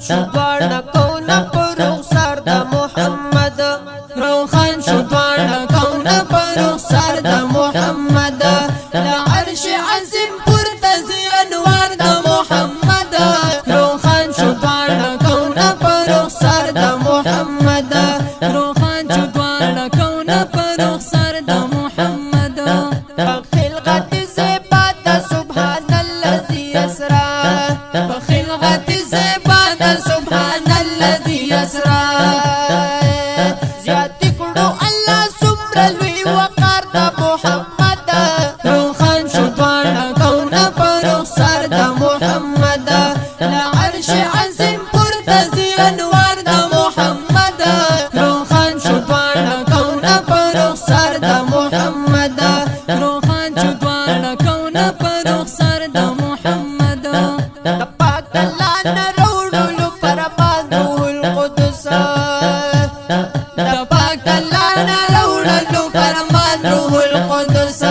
شو دواړه کونه په رخسار د محمد روخان شو دواړه کونه په رخسار د محمد له عرش عظیم پورته ځي انوار د محمد روخان شو دواړه کونه په رخسار د محمد روخان شو دواړه کونه په رخسار د محمد خلقت زیبات سبحان الذي اسرا خلقت زیبات سبحان الذي اسرا زیات کړو الله سمر لوی وقار د محمد روخان شو دواړه کونه په رخسار د محمد له عرش عظیم پورته ځي انوار د محمد روخان شو دواړه کونه په رخسار د محمد روخان شو دواړه کونه په رخسار د محمد د پاک الله نه راوړلو فرمان روح القدس د پاک الله نه راوړلو فرمان روح القدس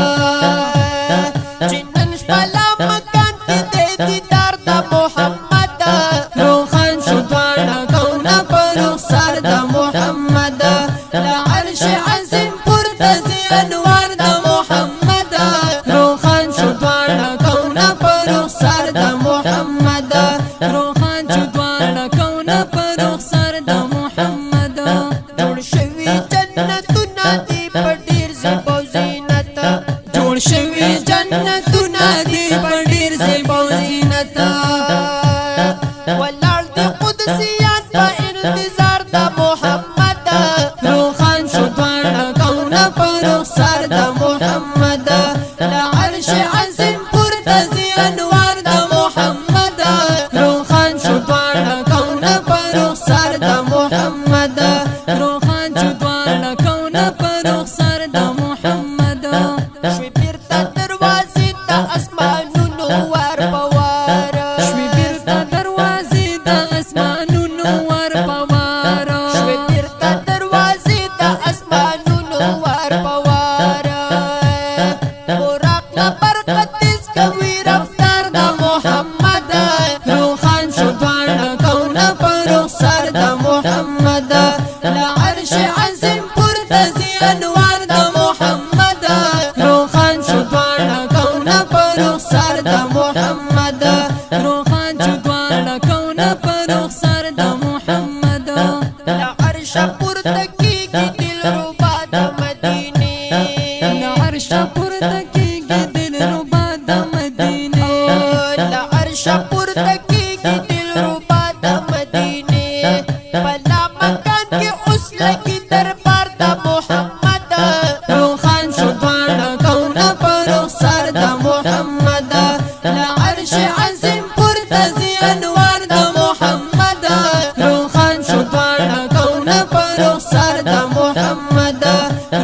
چې نن شپه لا مکان کې د دیدار د محمد روخان شو دواړه کونه په رخسار د محمد له عرش عظیم پورته ځي انوار د محمد روخان شو دواړه کونه په رخسار د محمد روخان شو دواړه کونه په رخسار د محمد جوړ شوي جنتونه دي په ډېر زیب او زینت جوړ شوي جنتونه دي په ډېر زیب او زینت ولاړ دي قدسیان په انتظار د محمد روخان شو دواړه کونه په رخسار د محمد له عرش عظیم پورته ځي انوار د محمد روخان شو دواړه کونه په رخسار د محمد روخان شو دواړه کونه په رخسار د محمد شوي بیرته دروازې د اسمانونو وار په وار شوي بیرته دروازې د اسمانونو وار په وار شوي بیرته دروازې د اسمانونو وار په وار براق له برقتیز کوي رفتار د محمد روخان شو دواړه کونه په رخسار د محمد له عرش عظیم پورته ځي انوار د محمد روخان شو دواړه کونه په رخسار د محمد روخان شو دواړه کونه په رخسار د محمد له عرش پورته کیږي دلربا د مدینې له عرش پورته کیږي دلربا د مدینې له عرش پورته کیږي دلربا د مدینې بلا مکان کې اوس لګي دربار د محمد روخان شو دواړه کونه په رخسار د محمد له عرش عظیم پورته ځي انوار د محمد روخان شو دواړه کونه په رخسار د محمد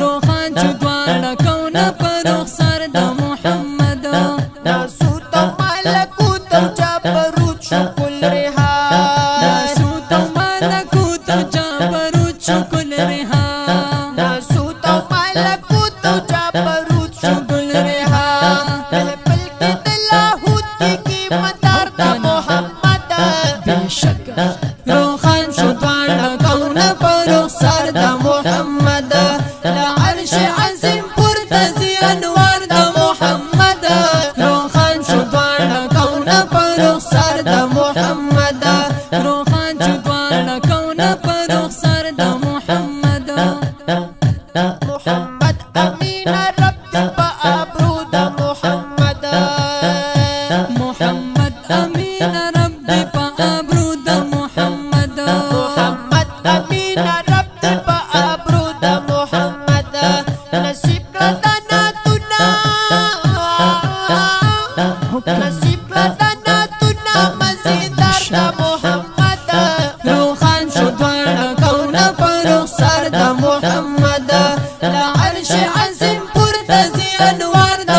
روخان شو دواړه کونه په رخسار د محمد ناسوت او ملکوت او جبروت شو کل رها ناسوت او ملکوت او جبروت شو کل رها ناسوت او ملکوت او جبروت شو کل رها محفل کې د لاهوت کې مدار د محمد بېشک روخان شو دواړه کونه په رخسار د محمد له عرش عظیم پورته ځي انوار د محمد روخان شو دواړه کونه په رخسار د محمد روخان شو دواړه کونه په رخسار د محمد محمد امین رب دې په ابرو د محمد محمد امین رب دې په ابرو د محمد محمد امین رب دې په ابرو د محمد نصیب کړه د ناتونه نصیب کړه د ناتونه مزیدار د محمد روخان شو دواړه کونه په رخسار د محمد له عرش عظیم پورته ځي انوار د